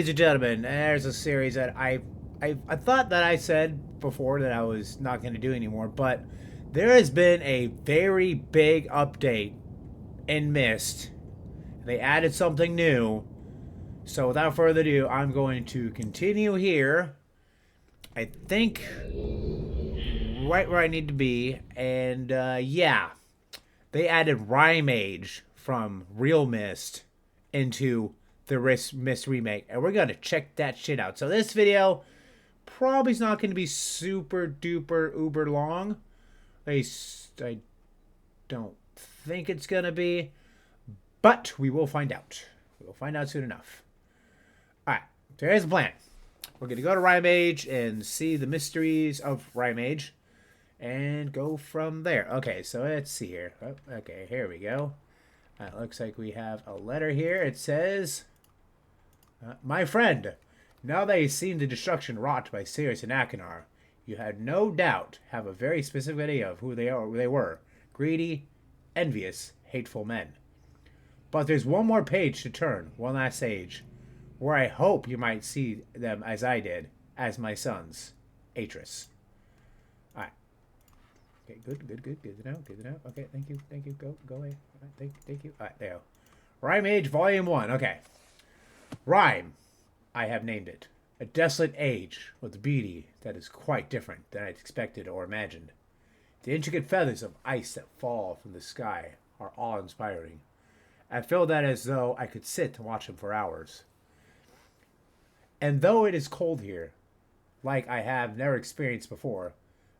Ladies and gentlemen, there's a series that I thought that I said before that I was not going to do anymore, but there has been a very big update in Myst. They added something new. So without further ado, I'm going to continue here. I think right where I need to be. And yeah, they added Rime from Real Myst into the Myst Remake. And we're going to check that shit out. So this video probably is not going to be super duper uber long. At least I don't think it's going to be. But we will find out. We will find out soon enough. Alright, so here's the plan. We're going to go to Rime and see the mysteries of Rime and go from there. Okay, so let's see here. Oh, okay, here we go. It looks like we have a letter here. It says, my friend, now that you've seen the destruction wrought by Sirius and Akinar, you had no doubt have a very specific idea of who they were. Greedy, envious, hateful men. But there's one more page to turn, one last age, where I hope you might see them as I did, as my sons. Atris. Alright. Okay, good to know. Okay, thank you, go away. Right, thank you. Alright, there you go. Rime Volume 1, okay. Rime, I have named it. A desolate age with beauty that is quite different than I expected or imagined. The intricate feathers of ice that fall from the sky are awe-inspiring. I feel that as though I could sit and watch them for hours. And though it is cold here, like I have never experienced before,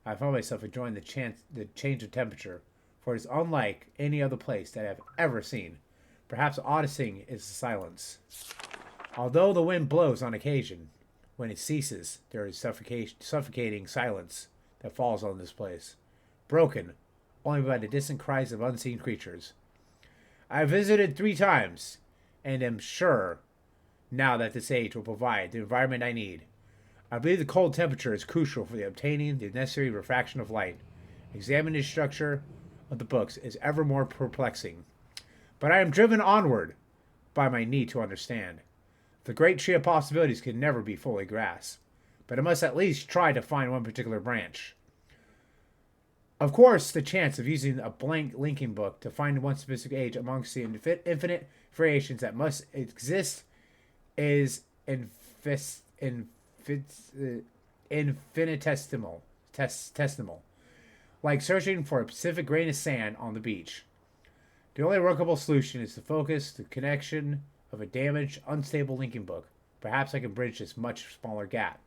I found myself enjoying the change of temperature, for it is unlike any other place that I have ever seen. Perhaps the oddest thing is the silence. Although the wind blows on occasion, when it ceases, there is suffocating silence that falls on this place, broken only by the distant cries of unseen creatures. I have visited 3 times, and am sure now that this age will provide the environment I need. I believe the cold temperature is crucial for obtaining the necessary refraction of light. Examining the structure of the books is ever more perplexing. But I am driven onward by my need to understand. The great tree of possibilities can never be fully grasped, but I must at least try to find one particular branch. Of course, the chance of using a blank linking book to find one specific age amongst the infinite variations that must exist is infinitesimal. Like searching for a specific grain of sand on the beach. The only workable solution is to focus the connection of a damaged, unstable linking book. Perhaps I can bridge this much smaller gap.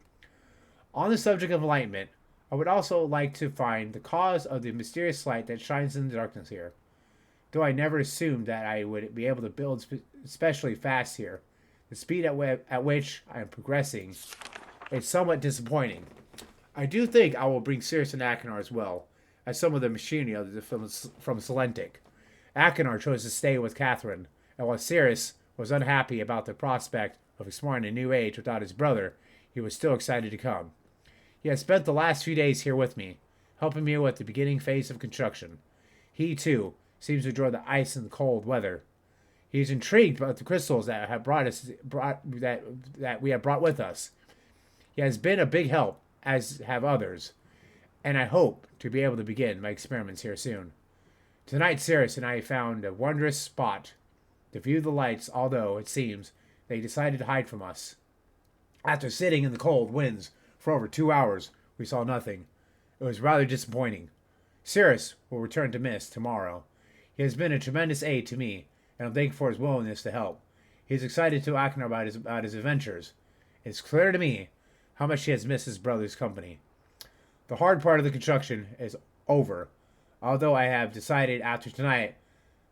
On the subject of enlightenment, I would also like to find the cause of the mysterious light that shines in the darkness here. Though I never assumed that I would be able to build especially fast here, the speed at which I am progressing is somewhat disappointing. I do think I will bring Sirius and Akinar as well, as some of the machinery from Selentic. Akinar chose to stay with Catherine, and while Sirius was unhappy about the prospect of exploring a new age without his brother, he was still excited to come. He has spent the last few days here with me, helping me with the beginning phase of construction. He, too, seems to enjoy the ice and the cold weather. He is intrigued about the crystals that we have brought with us. He has been a big help, as have others, and I hope to be able to begin my experiments here soon. Tonight, Sirius and I found a wondrous spot to view the lights, although, it seems, they decided to hide from us. After sitting in the cold winds for over 2 hours, we saw nothing. It was rather disappointing. Sirius will return to Myst tomorrow. He has been a tremendous aid to me, and I'm thankful for his willingness to help. He is excited to Akinar about his adventures. It's clear to me how much he has missed his brother's company. The hard part of the construction is over, although I have decided after tonight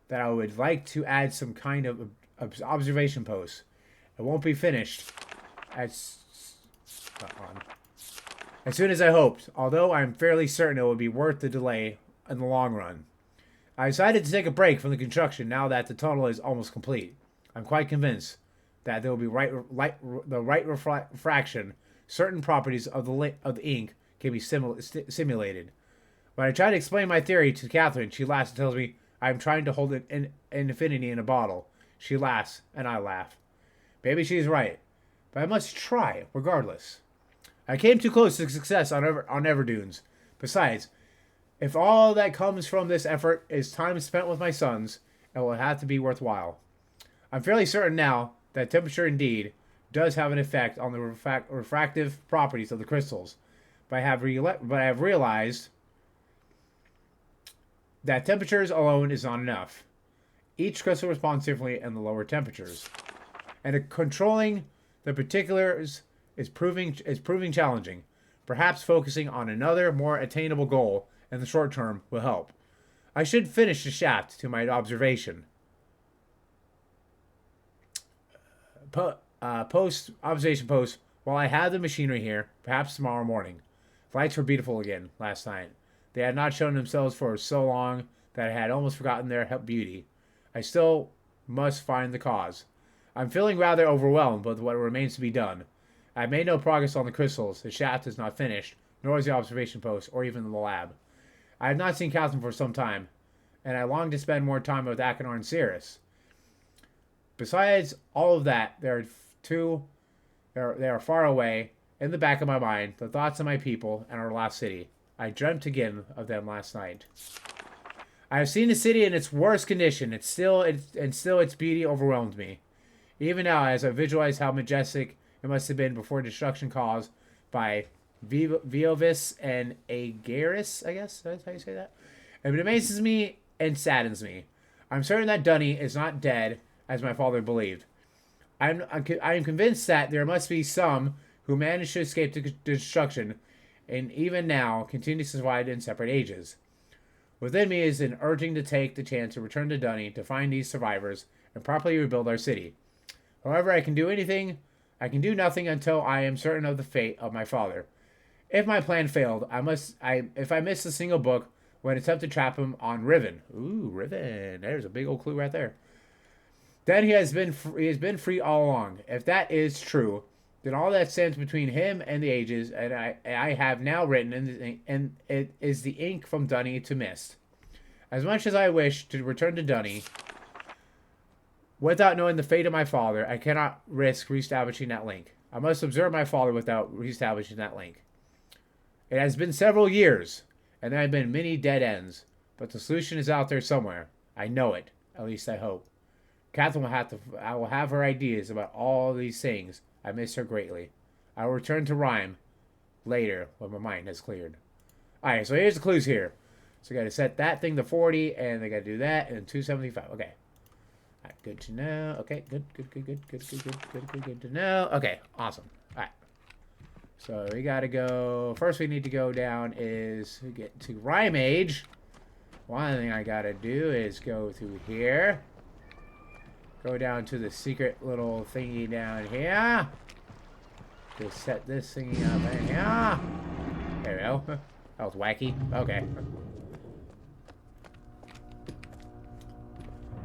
that I would like to add some kind of observation post. It won't be finished as soon as I hoped, although I'm fairly certain it will be worth the delay in the long run. I decided to take a break from the construction now that the tunnel is almost complete. I'm quite convinced that there will be the right refraction. Certain properties of the ink can be simulated. When I try to explain my theory to Catherine, she laughs and tells me I am trying to hold an infinity in a bottle. She laughs, and I laugh. Maybe she's right, but I must try regardless. I came too close to success on Everdunes. Besides, if all that comes from this effort is time spent with my sons, it will have to be worthwhile. I'm fairly certain now that temperature indeed does have an effect on the refractive properties of the crystals, but I have realized that temperatures alone is not enough. Each crystal responds differently in the lower temperatures, and controlling the particulars is proving challenging. Perhaps focusing on another, more attainable goal in the short term will help. I should finish the shaft to my observation. Observation post. While I have the machinery here, perhaps tomorrow morning. Lights were beautiful again last night. They had not shown themselves for so long that I had almost forgotten their beauty. I still must find the cause. I'm feeling rather overwhelmed with what remains to be done. I have made no progress on the crystals. The shaft is not finished, nor is the observation post, or even the lab. I have not seen Catherine for some time, and I long to spend more time with Achenar and Cirrus. Besides all of that, they are far away, in the back of my mind, the thoughts of my people and our lost city. I dreamt again of them last night. I have seen the city in its worst condition, and still its beauty overwhelmed me. Even now, as I visualize how majestic it must have been before destruction caused by Viovis and Aegaris, I guess that's how you say that. It amazes me and saddens me. I'm certain that Dunny is not dead, as my father believed. I am convinced that there must be some who managed to escape destruction, and even now continue to survive in separate ages. Within me is an urging to take the chance to return to Dunny to find these survivors and properly rebuild our city. However, I can do nothing until I am certain of the fate of my father. If my plan failed, if I missed a single book when attempt to trap him on Riven. Ooh, Riven. There's a big old clue right there. Then he has been free all along. If that is true, then all that stands between him and the ages, and I have now written, and it is the ink from Dunny to Myst. As much as I wish to return to Dunny, without knowing the fate of my father, I cannot risk reestablishing that link. I must observe my father without reestablishing that link. It has been several years, and there have been many dead ends, but the solution is out there somewhere. I know it. At least I hope. Catherine I will have her ideas about all these things. I miss her greatly. I will return to Rime later when my mind has cleared. Alright, so here's the clues here. So I got to set that thing to 40, and I got to do that, and 275. Okay. Alright, good to know. Okay, good to know. Okay, awesome. Alright. So we got to go... First we need to go down is get to Rime Age. One thing I got to do is go through here. Go down to the secret little thingy down here. Just set this thingy up in here. There we go. That was wacky. Okay.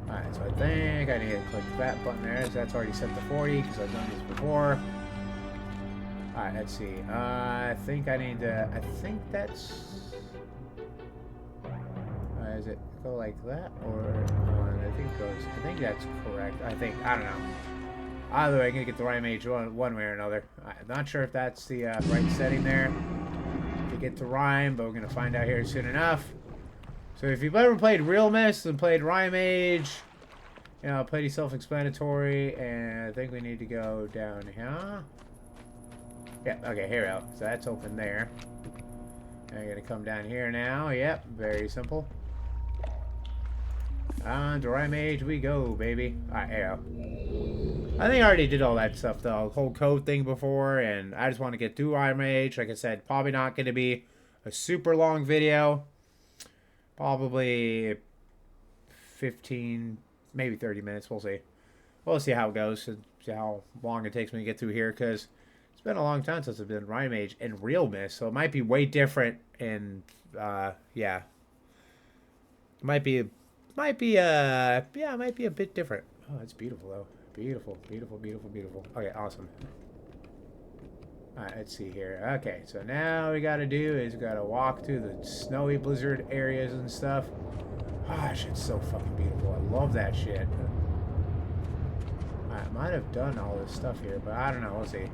Alright, so I think I need to click that button there. So that's already set to 40 because I've done this before. Alright, let's see. I think I need to... I think that's... Is it go like that? Or... I think that's correct. I don't know. Either way, I'm going to get the Rime Age one way or another. I'm not sure if that's the right setting there to get to Rime, but we're going to find out here soon enough. So if you've ever played Real Myst and played Rime Age, you know, pretty self-explanatory, and I think we need to go down here. Yeah, okay, here we go. So that's open there. And I'm going to come down here now. Yep, very simple. On to Rime Age we go, baby. Alright, here we go. I think I already did all that stuff, the whole code thing before, and I just want to get through Rime Age. Like I said, probably not going to be a super long video. Probably 15, maybe 30 minutes. We'll see. We'll see how it goes, and see how long it takes me to get through here, because it's been a long time since I've been Rime Age and Real Myst, so it might be way different, and, yeah. It might be a bit different. Oh, it's beautiful though. Beautiful. Okay, awesome. Alright, let's see here. Okay, so now we gotta do is we gotta walk through the snowy blizzard areas and stuff. Gosh, it's so fucking beautiful. I love that shit. I might have done all this stuff here, but I don't know. We'll see.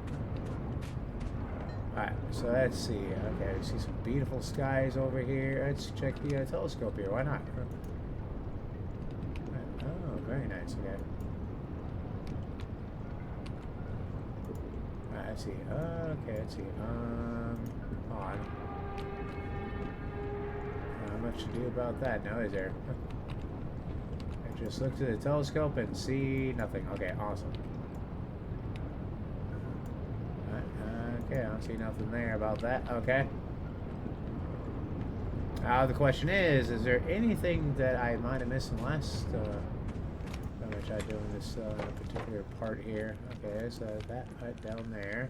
Alright, so let's see. Okay, we see some beautiful skies over here. Let's check the telescope here. Why not? Oh, very nice. Okay. Alright, let's see. Okay, let's see. Hold on. Not much to do about that now, is there? I just look to the telescope and see nothing. Okay, awesome. Okay, I don't see nothing there about that. Okay. The question is there anything that I might have missed in the last how much I do in this particular part here? Okay, so that right down there.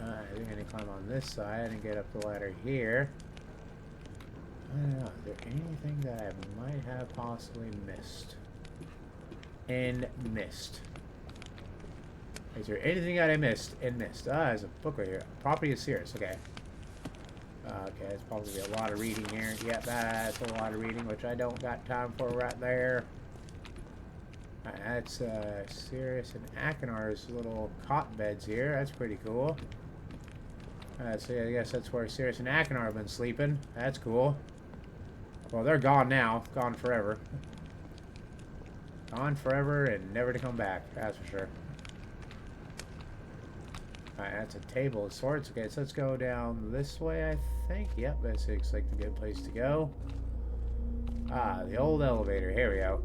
I think I need to climb on this side and get up the ladder here. I don't know. Is there anything that I might have possibly missed? Is there anything that I missed? There's a book right here. Property of Cirrus. Okay. Okay, it's probably a lot of reading here. Yep, that's a lot of reading, which I don't got time for right there. Alright, that's Cirrus and Achenor's little cot beds here. That's pretty cool. So I guess that's where Cirrus and Achenor have been sleeping. That's cool. Well, they're gone now. Gone forever. Gone forever and never to come back. That's for sure. Alright, that's a table of sorts. Okay, so let's go down this way, I think. Yep, that looks like the good place to go. The old elevator. Here we go.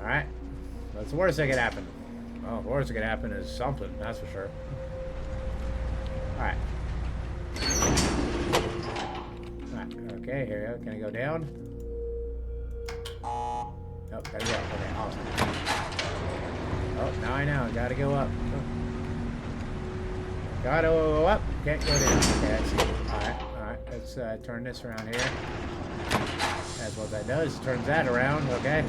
Alright. That's the worst that could happen. Well, the worst that could happen is something, that's for sure. Alright. Alright, okay, here we go. Can I go down? Nope, gotta go. Okay, awesome. Oh, now I know. Gotta go up. Gotta go up. Can't go down. Okay, I see. Alright. Let's turn this around here. That's what that does. Turns that around. Okay.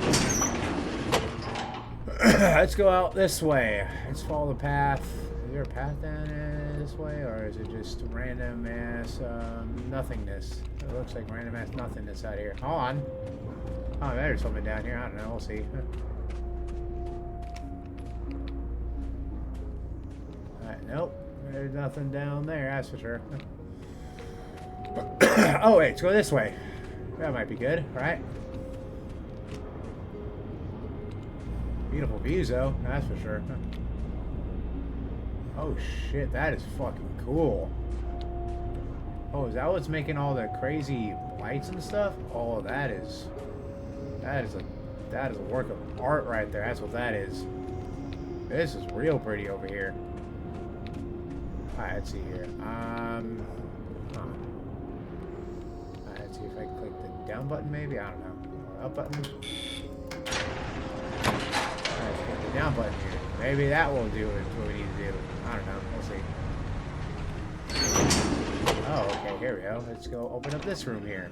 Let's go out this way. Let's follow the path. Is there a path down this way? Or is it just random ass nothingness? It looks like random ass nothingness out here. Hold on. Oh, there's something down here. I don't know. We'll see. Nope, there's nothing down there, that's for sure. Oh, wait, let's go this way. That might be good, right? Beautiful views, though, that's for sure. Oh, shit, that is fucking cool. Oh, is that what's making all the crazy lights and stuff? Oh, that is a work of art right there. That's what that is. This is real pretty over here. Alright, let's see here. Alright, let's see if I can click the down button, maybe? I don't know. Up button? Alright, click the down button here. Maybe that will do it, what we need to do. I don't know. We'll see. Oh, okay, here we go. Let's go open up this room here.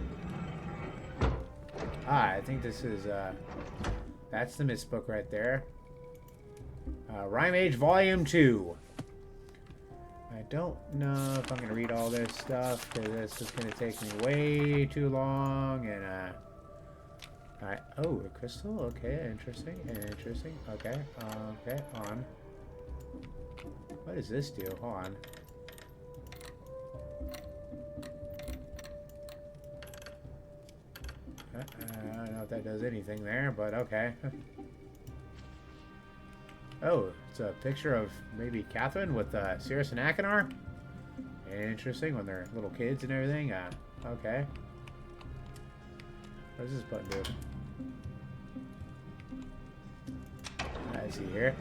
I think this is, that's the Myst book right there. Rime Age Volume 2. I don't know if I'm going to read all this stuff, because this is going to take me way too long, and, alright, oh, a crystal, okay, interesting, okay, okay, on. What does this do? Hold on. I don't know if that does anything there, but okay. Oh, it's a picture of maybe Catherine with Cirrus and Achenor. Interesting, when they're little kids and everything. Okay. What does this button do? I see here.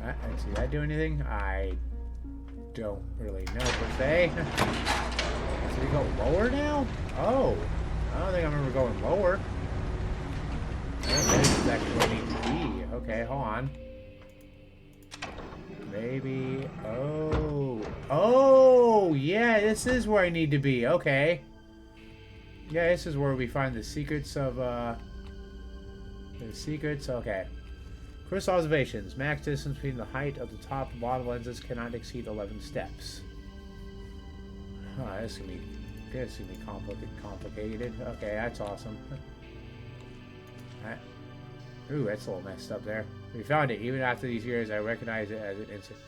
Let's see, that do anything? I don't really know per se. So we go lower now? Oh, I don't think I remember going lower. Oh, this is actually where I need to be. Okay, hold on. Maybe. Oh, yeah, this is where I need to be. Okay. Yeah, this is where we find the secrets of, the secrets. Okay. Crystal observations. Max distance between the height of the top and bottom lenses cannot exceed 11 steps. Oh, this is gonna be complicated. Okay, that's awesome. Alright. Ooh, that's a little messed up there. We found it. Even after these years, I recognize it as an instant.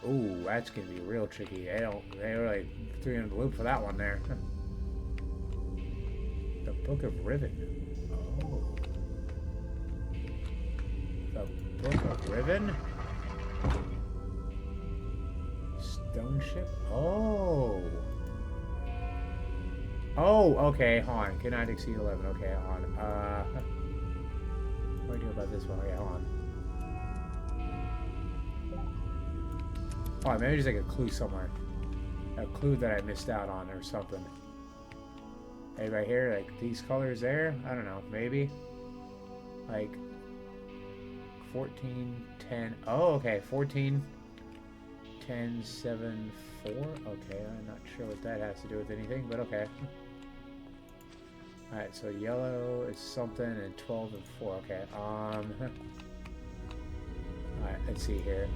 Ooh, that's gonna be real tricky. They really threw you in the loop for that one there. The Book of Riven. Oh. The Book of Riven? Stone ship? Oh. Oh, okay, hold on. Cannot exceed 11. Okay, hold on. What do I do about this one? Okay, hold on. Oh, maybe there's like a clue somewhere. A clue that I missed out on or something. Hey, right here, like these colors there? I don't know, maybe? Like 14, 10. Oh, okay, 14, 10, 7, 4. Okay, I'm not sure what that has to do with anything, but okay. Alright, so yellow is something and 12 and 4. Okay, alright, let's see here.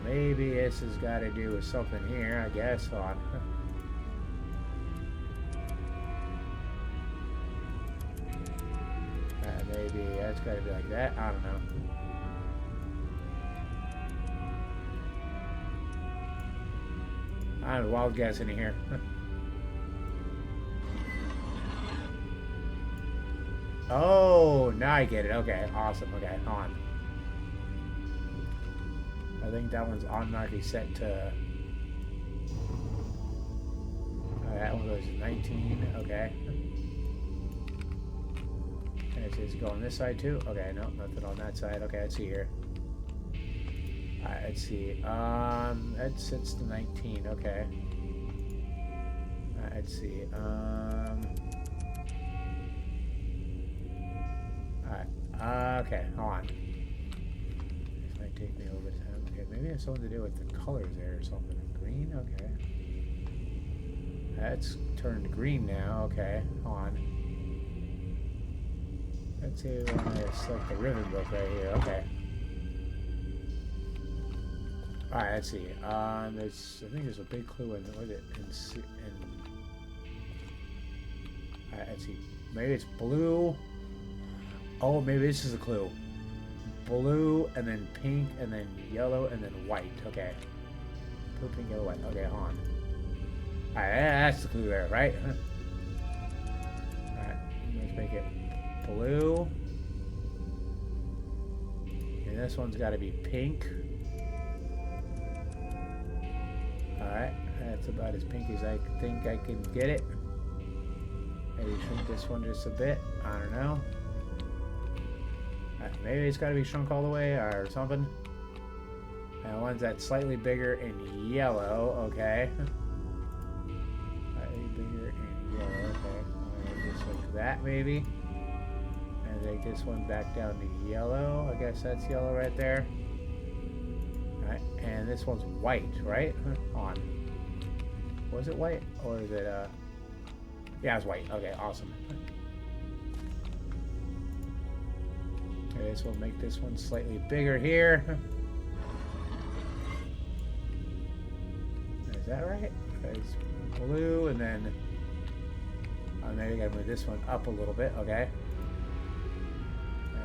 Maybe this has got to do with something here, I guess. Hold on. Maybe that's got to be like that. I don't know. I'm wild guessing here. Oh, now I get it. Okay, awesome. Okay, on. I think that one's automatically set to. That one goes to 19. Okay. And it's going this side too. Okay, no, nothing on that side. Okay, let's see here. Alright, let's see. That sets to 19. Okay. Alright, let's see. Alright. Okay, hold on. This might take me a little bit of time. Okay, maybe it has something to do with the colors there or something. Green? Okay. That's turned green now. Okay, hold on. Let's see when I select the ribbon book right here. Okay. Alright, let's see. I think there's a big clue in with it. Alright, let's see. Maybe it's blue. Oh, maybe this is a clue. Blue, and then pink, and then yellow, and then white. Okay. Blue, pink, yellow, white. Okay, on. Alright, that's the clue there, right? Alright, let's make it blue. And this one's got to be pink. Alright, that's about as pink as I think I can get it. Maybe shrink this one just a bit. I don't know. Maybe it's got to be shrunk all the way or something. And one's that's slightly bigger in yellow. Okay. Slightly bigger in yellow. Okay. Just like that maybe. And take this one back down to yellow. I guess that's yellow right there. Alright, and this one's white, right? On. Was it white? Or is it, yeah, it's white. Okay, awesome. Okay, so we'll make this one slightly bigger here. Is that right? It's blue, and then... Oh, now you gotta move this one up a little bit, okay.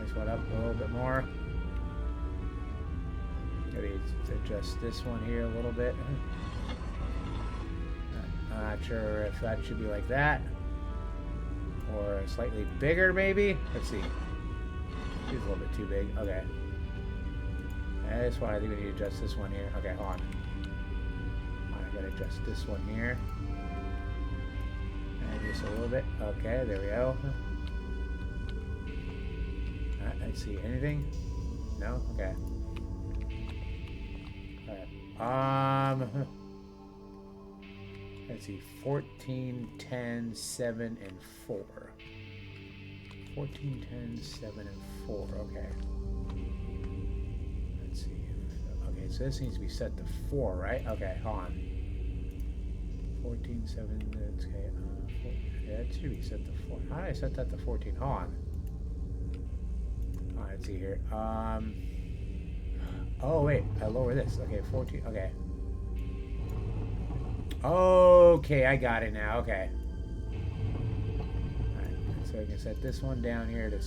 This one up a little bit more. Maybe adjust this one here a little bit. I'm not sure if that should be like that. Or slightly bigger, maybe? Let's see. It's a little bit too big. Okay. And this one, I think we need to adjust this one here. Okay, hold on. I gotta adjust this one here. And just a little bit. Okay, there we go. Let's see. Anything? No? Okay. Alright. Let's see. 14, 10, 7, and 4. 14, 10, 7, and 4. Okay. Let's see. Okay, so this needs to be set to 4, right? Okay, hold on. 14, 7, that's okay. 4, yeah, it should be set to 4. How did I set that to 14? Hold on. Alright, let's see here. Oh, wait. I lower this. Okay, 14. Okay. Okay, I got it now. Okay. Alright, so I can set this one down here to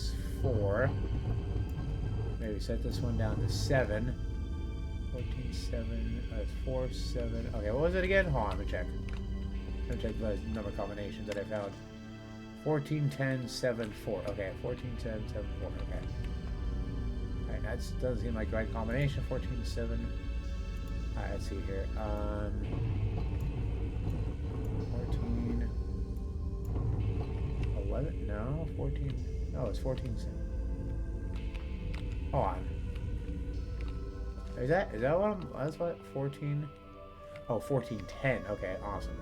4. Maybe set this one down to 7. 14, 7. That's 4, 7. Okay, what was it again? Hold on, let me check. Let me check the number combinations that I found. 14, 10, 7, 4. Okay, 14, 10, 7, 4. Okay. Alright, that doesn't seem like the right combination. 14, 7. Alright, let's see here. 14. 11? No, 14. No, it's 14. Hold on. Is that what I'm. That's what? 14. Oh, 14, 10. Okay, awesome.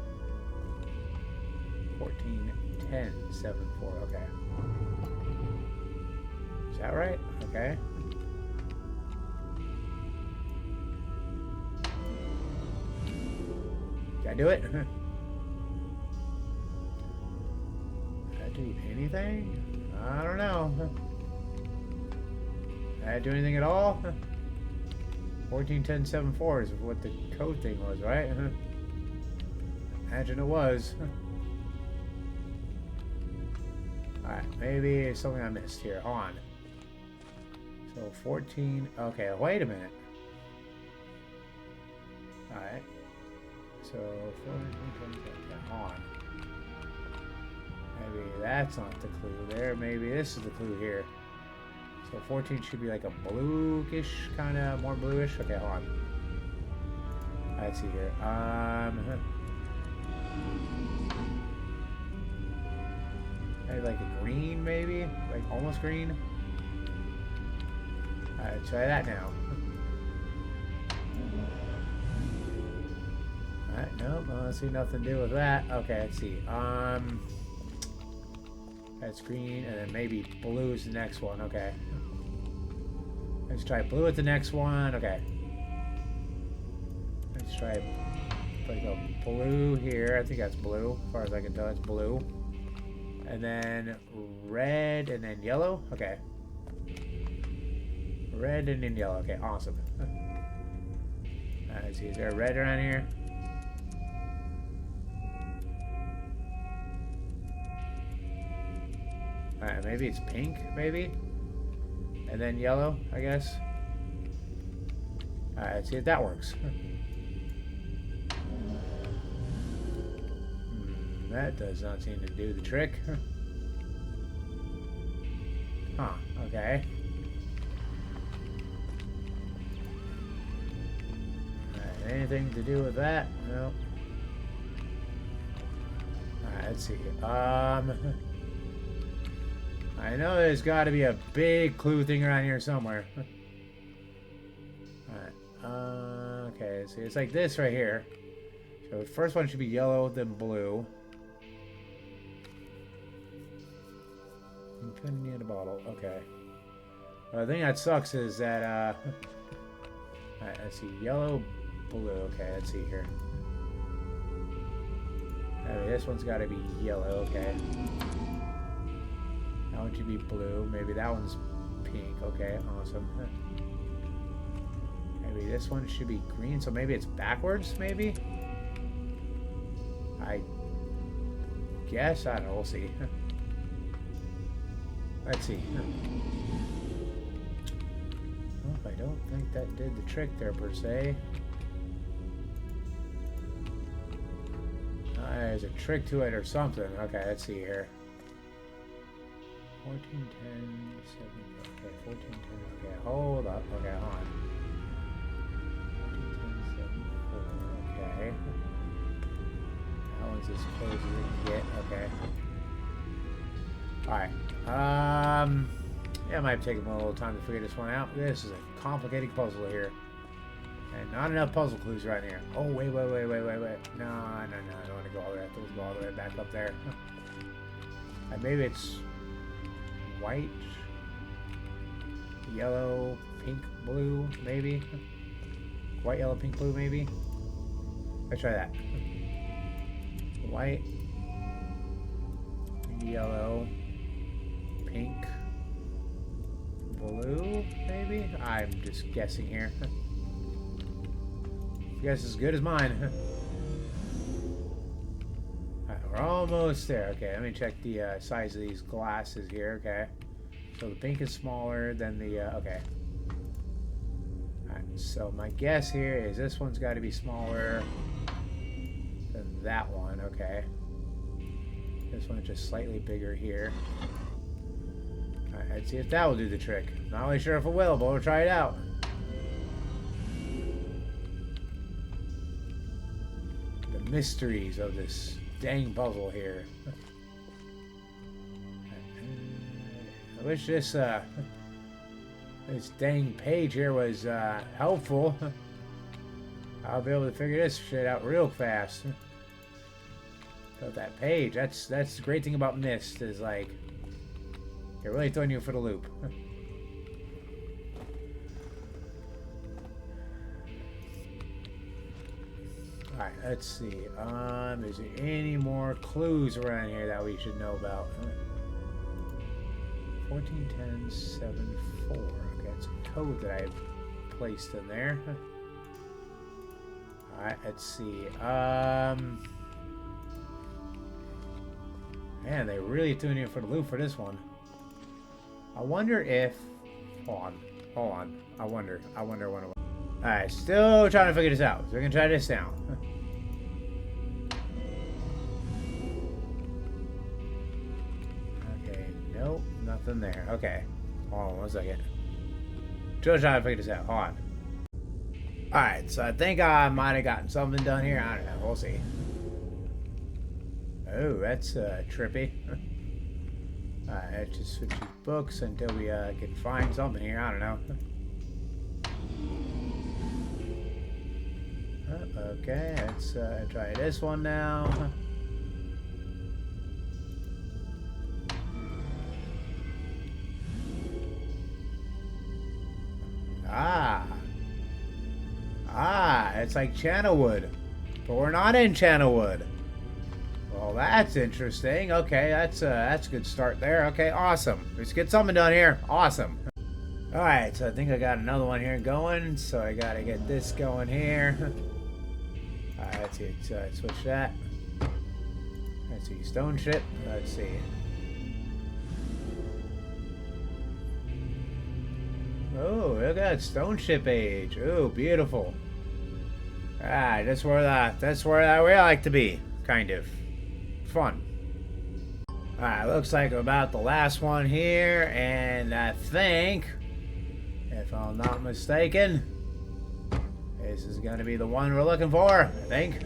14, 10, 7, 4. Okay. Is that right? Okay. Did I do it? Did I do anything? I don't know. Did I do anything at all? 14, 10, 7, 4 is what the code thing was, right? Imagine it was. Alright, maybe it's something I missed here. Hold on. So 14. Okay, wait a minute. Alright. So 14, 10, hold on. Maybe that's not the clue there. Maybe this is the clue here. So 14 should be like a bluish, kind of more bluish. Okay, hold on. Let's see here. Maybe like a green, maybe? Like almost green? Alright, try that now. Alright, nope, I don't see nothing to do with that. Okay, let's see. That's green, and then maybe blue is the next one. Okay. Let's try blue at the next one. Okay. Let's try like a blue here. I think that's blue. As far as I can tell, it's blue. And then red, and then yellow. Okay. Red and then yellow. Okay, awesome. Let's see. Is there a red around here? Alright, maybe it's pink, maybe? And then yellow, I guess. Alright, let's see if that works. That does not seem to do the trick. Huh, okay. Alright, anything to do with that? No. Alright, let's see. I know there's got to be a big clue thing around here somewhere. Alright. Okay, see, it's like this right here. So the first one should be yellow, then blue. Infinity in a bottle. Okay. The thing that sucks is that, Alright, let's see. Yellow, blue. Okay, let's see here. This one's got to be yellow. Okay. That one should be blue. Maybe that one's pink. Okay, awesome. Maybe this one should be green. So maybe it's backwards, maybe? I guess. I don't know. We'll see. Let's see. Well, I don't think that did the trick there, per se. There's a trick to it or something. Okay, let's see here. 14, 10, 7, okay, 14, 10, okay, hold up, okay, hold on. 14, 10, 7, 4, okay. That one's as close as we can get, okay. Alright, yeah, it might take a little time to figure this one out. This is a complicated puzzle here. And not enough puzzle clues right here. Oh, wait. No, I don't want to go all the way, I have to go all the way back up there. And maybe it's white, yellow, pink, blue, maybe. White, yellow, pink, blue, maybe. Let's try that. White, yellow, pink, blue, maybe? I I'm just guessing here. Guess as good as mine. Alright, we're almost there. Okay, let me check the size of these glasses here. Okay, so the pink is smaller than the okay. Alright, so my guess here is this one's got to be smaller than that one. Okay, this one's just slightly bigger here. Alright, let's see if that will do the trick. Not really sure if it will, but we'll try it out. The mysteries of this dang puzzle here. I wish this this dang page here was helpful. I'll be able to figure this shit out real fast. But that page, that's the great thing about Myst, is like they're really throwing you for the loop. Alright, let's see. Is there any more clues around here that we should know about? 141074. Okay, it's a code that I've placed in there. Alright, let's see. Man, they really tuned in for the loop for this one. I wonder if... Hold on. I wonder. Alright, still trying to figure this out. So we're gonna try this now. Okay, nope, nothing there. Okay, hold on 1 second. Still trying to figure this out. Hold on. Alright, so I think I might have gotten something done here. I don't know. We'll see. Oh, that's trippy. Alright, let's just switch these books until we can find something here. I don't know. Okay, let's try this one now. It's like Channelwood, but we're not in Channelwood. Well, that's interesting. Okay, that's a good start there. Okay, awesome. Let's get something done here. Awesome. All right, so I think I got another one here going. So I gotta get this going here. All right, let's see. Let's switch that. Let's see. Stone ship. Let's see. Oh, look at that stone ship age. Oh, beautiful. Ah, that's where we like to be. Kind of fun. Alright, looks like about the last one here, and I think, if I'm not mistaken, this is gonna be the one we're looking for, I think.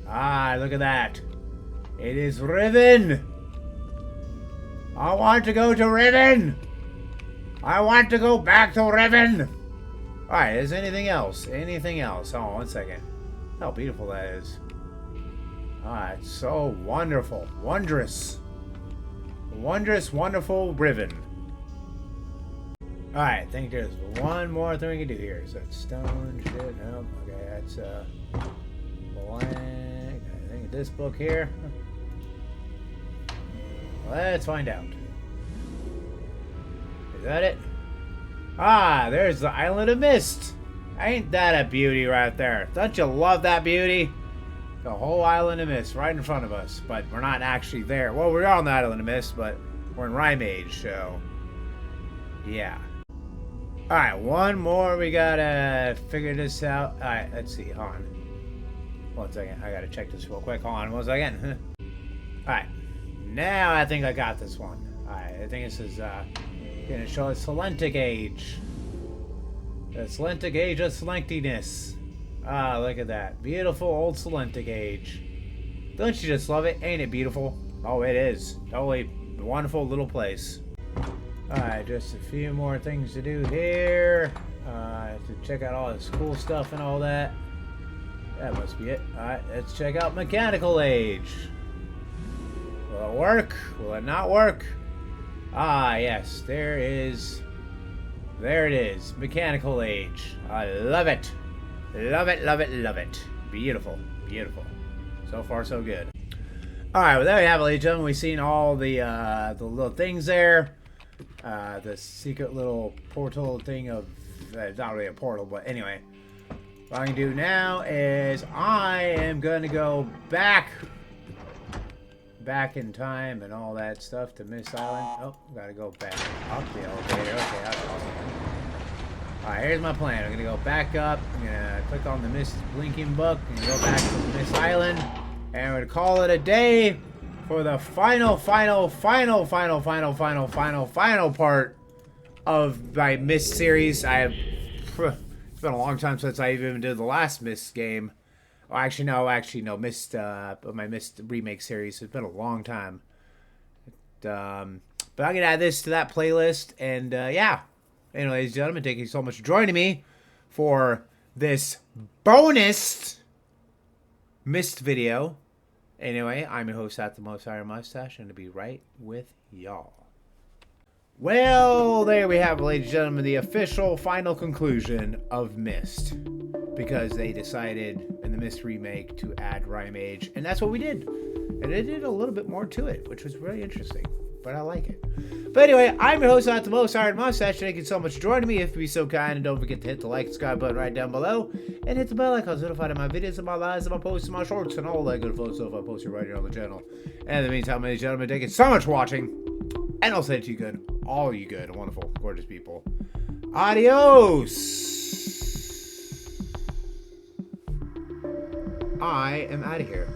Ah, look at that. It is Riven. I want to go to Riven. I want to go back to Riven. Alright, is anything else? Anything else? Hold on 1 second. How beautiful that is. Alright, so wonderful. Wondrous. Wondrous, wonderful Riven. Alright, I think there's one more thing we can do here. So it's stone shit. Nope. Okay, that's blank. I think this book here. Let's find out. Is that it? Ah, there's the Island of Myst. Ain't that a beauty right there? Don't you love that beauty? The whole Island of Myst right in front of us, but we're not actually there. Well, we are on the Island of Myst, but we're in Rime Age, so yeah. Alright, one more. We gotta figure this out. Alright, let's see. Hold on. 1 second. I gotta check this real quick. Hold on 1 second. Alright. Now I think I got this one. Alright, I think this is gonna show us Selentic Age. The Selentic Age of Selentiness. Ah, look at that. Beautiful old Selentic Age. Don't you just love it? Ain't it beautiful? Oh, it is. Totally wonderful little place. Alright, just a few more things to do here. To check out all this cool stuff and all that. That must be it. Alright, let's check out Mechanical Age. Will it work? Will it not work? Ah, yes, there it is. Mechanical Age. I love it. Love it, love it, love it. Beautiful, beautiful. So far, so good. All right, well there we have it, ladies and gentlemen. We've seen all the little things there. The secret little portal thing of not really a portal, but anyway. What I'm gonna do now is I am gonna go back in time and all that stuff to Myst Island. Oh, gotta go back up the elevator. Okay, that's awesome. Alright, here's my plan. I'm gonna go back up. I'm gonna click on the Myst blinking book and go back to the Myst Island. And we're gonna call it a day for the final part of my Myst series. It's been a long time since I even did the last Myst game. Oh, actually, no. Myst, my Myst Remake series. It's been a long time. But I'm gonna add this to that playlist, and yeah. Anyway, ladies and gentlemen, thank you so much for joining me for this bonus Myst video. Anyway, I'm your host at the Most Iron Mustache, and to be right with y'all. Well, there we have it, ladies and gentlemen, the official final conclusion of Myst. Because they decided in the Myst Remake to add Rime Age, and that's what we did. And it did a little bit more to it, which was really interesting. But I like it. But anyway, I'm your host at the Most Iron Mustache. Thank you so much for joining me. If you'd be so kind, and don't forget to hit the like and subscribe button right down below. And hit the bell icon so notified of my videos and my lives and my posts and my shorts and all that good fun stuff I post here right here on the channel. And in the meantime, ladies and gentlemen, thank you so much for watching. And I'll say to you good, all you good, wonderful, gorgeous people. Adios! I am out of here.